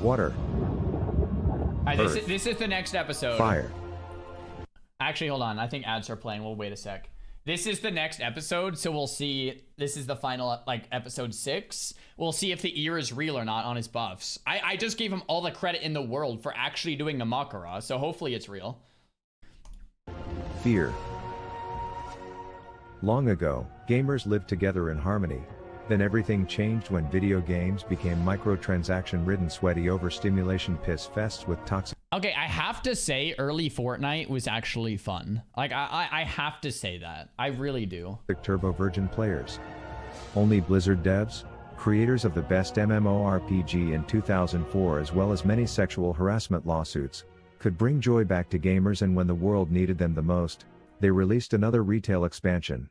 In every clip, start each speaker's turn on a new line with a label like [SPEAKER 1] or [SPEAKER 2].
[SPEAKER 1] Water.
[SPEAKER 2] Alright, this is the next episode.
[SPEAKER 1] Fire.
[SPEAKER 2] Actually, hold on. I think ads are playing. We'll wait a sec. This is the next episode, so we'll see. This is the final, like, episode 6. We'll see if the ear is real or not on his buffs. I just gave him all the credit in the world for actually doing the Makara, so hopefully it's real.
[SPEAKER 1] Fear. Long ago, gamers lived together in harmony. Then everything changed when video games became microtransaction-ridden, sweaty overstimulation piss fests with toxic...
[SPEAKER 2] Okay, I have to say early Fortnite was actually fun. Like, I have to say that. I really do.
[SPEAKER 1] Turbo virgin players. Only Blizzard devs, creators of the best MMORPG in 2004 as well as many sexual harassment lawsuits, could bring joy back to gamers, and when the world needed them the most, they released another retail expansion.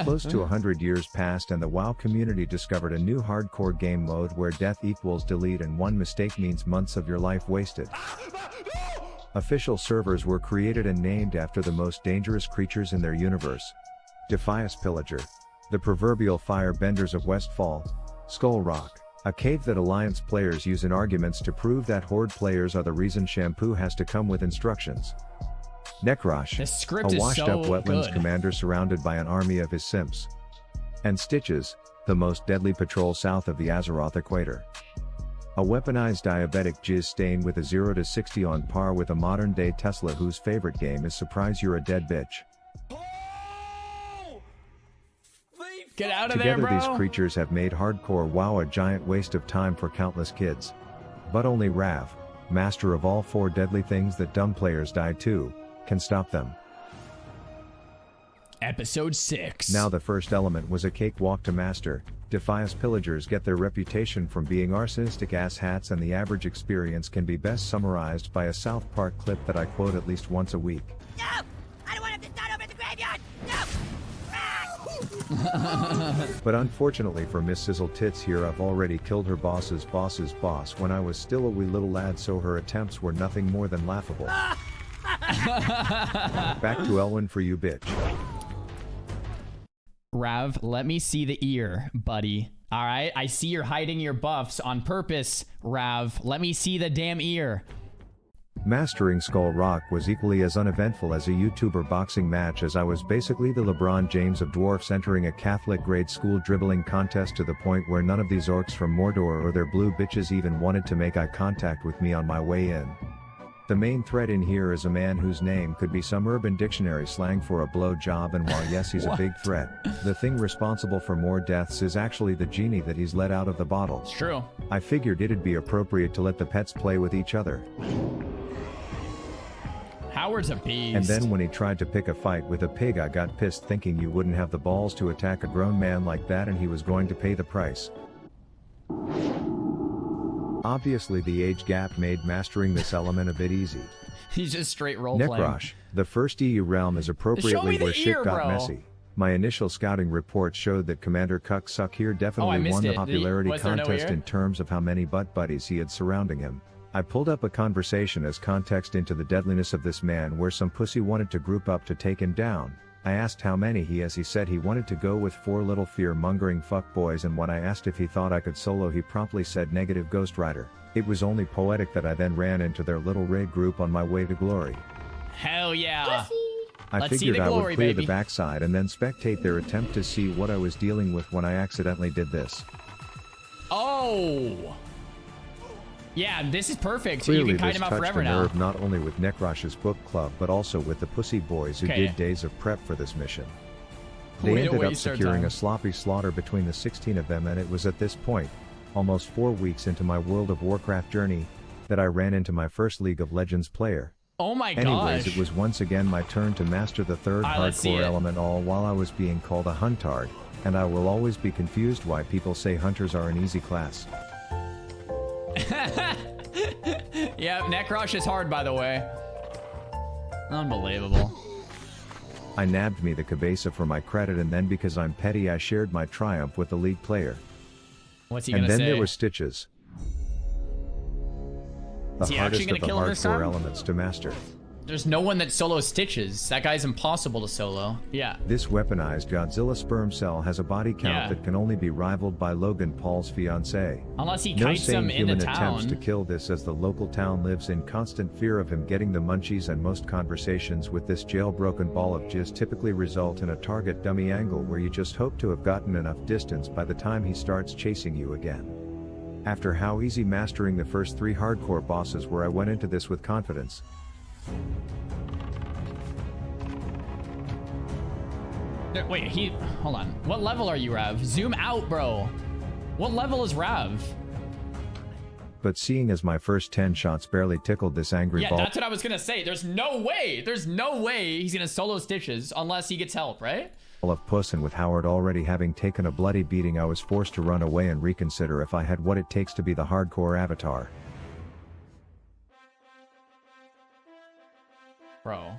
[SPEAKER 1] Close to 100 years passed and the WoW community discovered a new hardcore game mode where death equals delete and one mistake means months of your life wasted. Official servers were created and named after the most dangerous creatures in their universe. Defias Pillager, the proverbial firebenders of Westfall, Skull Rock, a cave that Alliance players use in arguments to prove that Horde players are the reason shampoo has to come with instructions. Nekrosh, a washed-up wetlands commander surrounded by an army of his simps. And Stitches, the most deadly patrol south of the Azeroth equator. A weaponized diabetic jizz stain with a 0 to 60 on par with a modern-day Tesla whose favorite game is Surprise You're a Dead Bitch.
[SPEAKER 2] Get out of there, bro!
[SPEAKER 1] Together these creatures have made hardcore WoW a giant waste of time for countless kids. But only Rav, master of all 4 deadly things that dumb players die to, can stop them.
[SPEAKER 2] Episode 6.
[SPEAKER 1] Now the first element was a cakewalk to master. Defias pillagers get their reputation from being arsonistic asshats, and the average experience can be best summarized by a South Park clip that I quote at least once a week.
[SPEAKER 3] No! I don't want him to start over at the graveyard! No!
[SPEAKER 1] But unfortunately for Miss Sizzle Tits here, I've already killed her boss's boss when I was still a wee little lad, so her attempts were nothing more than laughable. Back to Elwyn for you, bitch.
[SPEAKER 2] Rav, let me see the ear, buddy. All right, I see you're hiding your buffs on purpose, Rav. Let me see the damn ear.
[SPEAKER 1] Mastering Skull Rock was equally as uneventful as a YouTuber boxing match, as I was basically the LeBron James of dwarfs entering a Catholic grade school dribbling contest, to the point where none of these orcs from Mordor or their blue bitches even wanted to make eye contact with me on my way in. The main threat in here is a man whose name could be some Urban Dictionary slang for a blow job, and while yes, he's a big threat, the thing responsible for more deaths is actually the genie that he's let out of the bottle.
[SPEAKER 2] It's true.
[SPEAKER 1] I figured it'd be appropriate to let the pets play with each other.
[SPEAKER 2] Howard's a beast.
[SPEAKER 1] And then when he tried to pick a fight with a pig, I got pissed, thinking you wouldn't have the balls to attack a grown man like that, and he was going to pay the price. Obviously the age gap made mastering this element a bit easy.
[SPEAKER 2] He's just straight role-playing.
[SPEAKER 1] Nekrosh, the first EU realm, is appropriately where shit got messy. My initial scouting report showed that Commander Cucksuck here definitely won the popularity contest in terms of how many butt buddies he had surrounding him. I pulled up a conversation as context into the deadliness of this man, where some pussy wanted to group up to take him down. I asked how many he said he wanted to go with 4 little fear-mongering fuckboys, and when I asked if he thought I could solo, he promptly said negative Ghost Rider. It was only poetic that I then ran into their little raid group on my way to glory.
[SPEAKER 2] Hell yeah.
[SPEAKER 1] I figured I would clear the backside and then spectate their attempt to see what I was dealing with when I accidentally did this.
[SPEAKER 2] Oh! Yeah, this is perfect.
[SPEAKER 1] Clearly,
[SPEAKER 2] so you can kite him out forever now.
[SPEAKER 1] Nerve not only with Nekrosh's book club, but also with the pussy boys who did days of prep for this mission. They ended up securing a sloppy slaughter between the 16 of them, and it was at this point, almost 4 weeks into my World of Warcraft journey, that I ran into my first League of Legends player.
[SPEAKER 2] Oh my gosh.
[SPEAKER 1] Anyways, it was once again my turn to master the third hardcore element, all while I was being called a huntard, and I will always be confused why people say hunters are an easy class.
[SPEAKER 2] Yeah, Nekrosh is hard, by the way. Unbelievable.
[SPEAKER 1] I nabbed me the cabeza for my credit, and then because I'm petty, I shared my triumph with the league player.
[SPEAKER 2] What's he gonna say?
[SPEAKER 1] And then there were Stitches. The hardest of the hardcore elements to master.
[SPEAKER 2] There's no one that solos Stitches. That guy's impossible to solo. Yeah.
[SPEAKER 1] This weaponized Godzilla sperm cell has a body count
[SPEAKER 2] Yeah.
[SPEAKER 1] that can only be rivaled by Logan Paul's fiancée.
[SPEAKER 2] Unless he
[SPEAKER 1] No
[SPEAKER 2] kites
[SPEAKER 1] sane
[SPEAKER 2] him into
[SPEAKER 1] human attempts to
[SPEAKER 2] town.
[SPEAKER 1] kill this, as the local town lives in constant fear of him getting the munchies, and most conversations with this jailbroken ball of jizz typically result in a target dummy angle where you just hope to have gotten enough distance by the time he starts chasing you again. After how easy mastering the first 3 hardcore bosses were, I went into this with confidence.
[SPEAKER 2] Wait, hold on. What level are you, Rav? Zoom out, bro. What level is Rav?
[SPEAKER 1] But seeing as my first 10 shots barely tickled this angry
[SPEAKER 2] Yeah,
[SPEAKER 1] ball
[SPEAKER 2] that's what I was gonna say. There's no way he's gonna solo Stitches unless he gets help, right?
[SPEAKER 1] of puss, and with Howard already having taken a bloody beating, I was forced to run away and reconsider if I had what it takes to be the hardcore avatar.
[SPEAKER 2] Bro.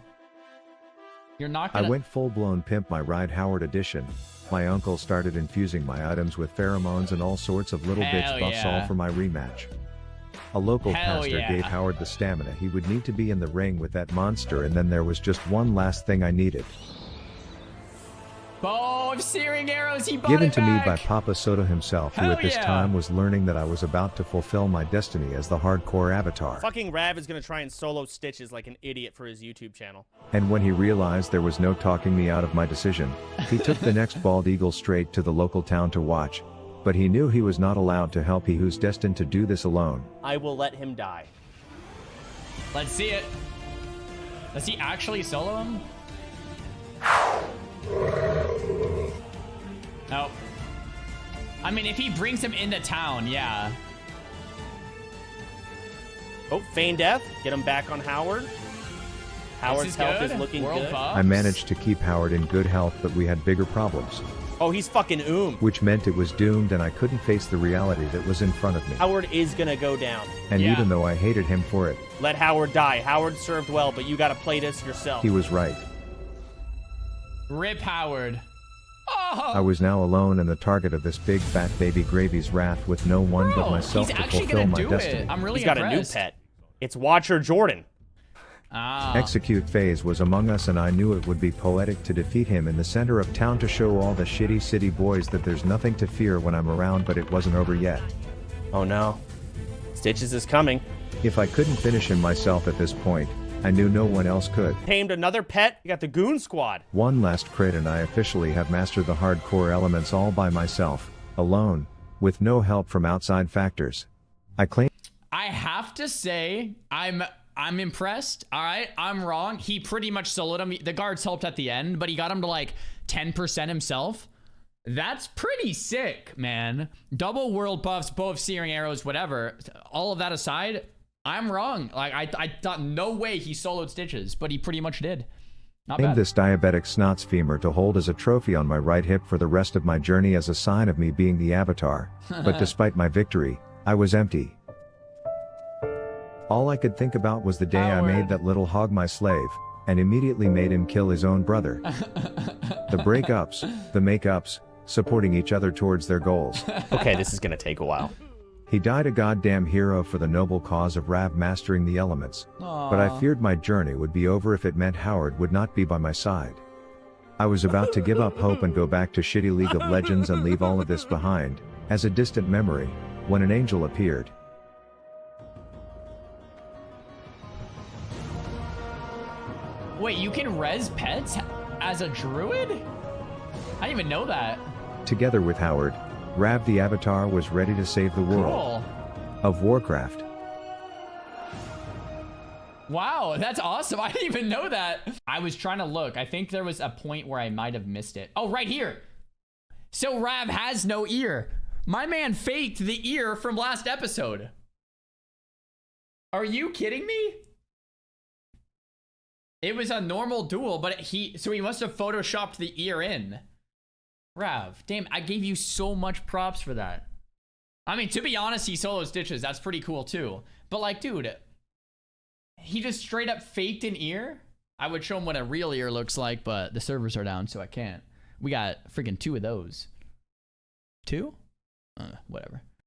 [SPEAKER 2] You're not gonna...
[SPEAKER 1] I went full-blown Pimp My Ride Howard edition. My uncle started infusing my items with pheromones and all sorts of little
[SPEAKER 2] Hell
[SPEAKER 1] bitch buffs,
[SPEAKER 2] yeah.
[SPEAKER 1] all for my rematch. A local
[SPEAKER 2] Hell
[SPEAKER 1] pastor
[SPEAKER 2] yeah.
[SPEAKER 1] gave Howard the stamina he would need to be in the ring with that monster, and then there was just one last thing I needed.
[SPEAKER 2] Bow of searing arrows, he bought
[SPEAKER 1] Given
[SPEAKER 2] it
[SPEAKER 1] to me
[SPEAKER 2] back.
[SPEAKER 1] by Papa Soto himself, who
[SPEAKER 2] Hell
[SPEAKER 1] at this
[SPEAKER 2] yeah.
[SPEAKER 1] time was learning that I was about to fulfill my destiny as the hardcore avatar.
[SPEAKER 4] Fucking Rav is gonna try and solo Stitches like an idiot for his YouTube channel.
[SPEAKER 1] And when he realized there was no talking me out of my decision, he took the next bald eagle straight to the local town to watch. But he knew he was not allowed to help he who's destined to do this alone.
[SPEAKER 4] I will let him die.
[SPEAKER 2] Let's see it. Does he actually solo him? No. I mean, if he brings him into town, yeah.
[SPEAKER 4] Oh, feign death. Get him back on Howard. Howard's health
[SPEAKER 2] good.
[SPEAKER 4] is looking
[SPEAKER 2] World
[SPEAKER 4] good.
[SPEAKER 2] buffs.
[SPEAKER 1] I managed to keep Howard in good health, but we had bigger problems,
[SPEAKER 4] Oh, he's fucking
[SPEAKER 1] which meant it was doomed and I couldn't face the reality that was in front of me.
[SPEAKER 4] Howard is gonna go down.
[SPEAKER 1] And
[SPEAKER 2] Yeah.
[SPEAKER 1] even though I hated him for it,
[SPEAKER 4] Let Howard die. Howard served well, but you gotta play this yourself.
[SPEAKER 1] he was right.
[SPEAKER 2] Rip Howard. Oh,
[SPEAKER 1] I was now alone and the target of this big fat baby gravy's wrath, with no one but
[SPEAKER 2] bro,
[SPEAKER 1] myself
[SPEAKER 2] he's
[SPEAKER 1] to
[SPEAKER 2] actually
[SPEAKER 1] fulfill
[SPEAKER 2] gonna
[SPEAKER 1] my
[SPEAKER 2] do
[SPEAKER 1] destiny.
[SPEAKER 2] it. I'm really
[SPEAKER 4] He's got
[SPEAKER 2] impressed.
[SPEAKER 4] a new pet. It's Watcher Jordan.
[SPEAKER 2] Ah.
[SPEAKER 1] Execute phase was among us, and I knew it would be poetic to defeat him in the center of town to show all the shitty city boys that there's nothing to fear when I'm around, but it wasn't over yet.
[SPEAKER 4] Oh no. Stitches is coming.
[SPEAKER 1] If I couldn't finish him myself at this point, I knew no one else could.
[SPEAKER 4] Tamed another pet. You got the Goon Squad.
[SPEAKER 1] One last crit and I officially have mastered the hardcore elements all by myself, alone, with no help from outside factors. I claim
[SPEAKER 2] I have to say, I'm impressed. All right, I'm wrong. He pretty much soloed him. The guards helped at the end, but he got him to like 10% himself. That's pretty sick, man. Double world buffs, bow of searing arrows, whatever. All of that aside, I'm wrong. Like I thought no way he soloed Stitches, but he pretty much did. Not
[SPEAKER 1] named
[SPEAKER 2] bad.
[SPEAKER 1] this diabetic snots femur to hold as a trophy on my right hip for the rest of my journey, as a sign of me being the avatar. But despite my victory, I was empty. All I could think about was the day I made
[SPEAKER 2] Howard.
[SPEAKER 1] that little hog my slave, and immediately made him kill his own brother. The breakups, the makeups, supporting each other towards their goals.
[SPEAKER 4] Okay, this is gonna take a while.
[SPEAKER 1] He died a goddamn hero for the noble cause of Rav mastering the elements. But I feared my journey would be over if it meant Howard would not be by my side. I was about to give up hope and go back to shitty League of Legends and leave all of this behind, as a distant memory, when an angel appeared.
[SPEAKER 2] Wait, you can res pets as a druid? I didn't even know that.
[SPEAKER 1] Together with Howard, Rav the Avatar was ready to save the world
[SPEAKER 2] Cool.
[SPEAKER 1] of Warcraft.
[SPEAKER 2] Wow, that's awesome. I didn't even know that. I was trying to look. I think there was a point where I might have missed it. Oh, right here. So Rav has no ear. My man faked the ear from last episode. Are you kidding me? It was a normal duel, but he must have photoshopped the ear in. Rav, damn, I gave you so much props for that. I mean, to be honest, he solo Stitches. That's pretty cool too. But like, dude, he just straight up faked an ear. I would show him what a real ear looks like, but the servers are down, so I can't. We got freaking 2 of those. 2? Whatever.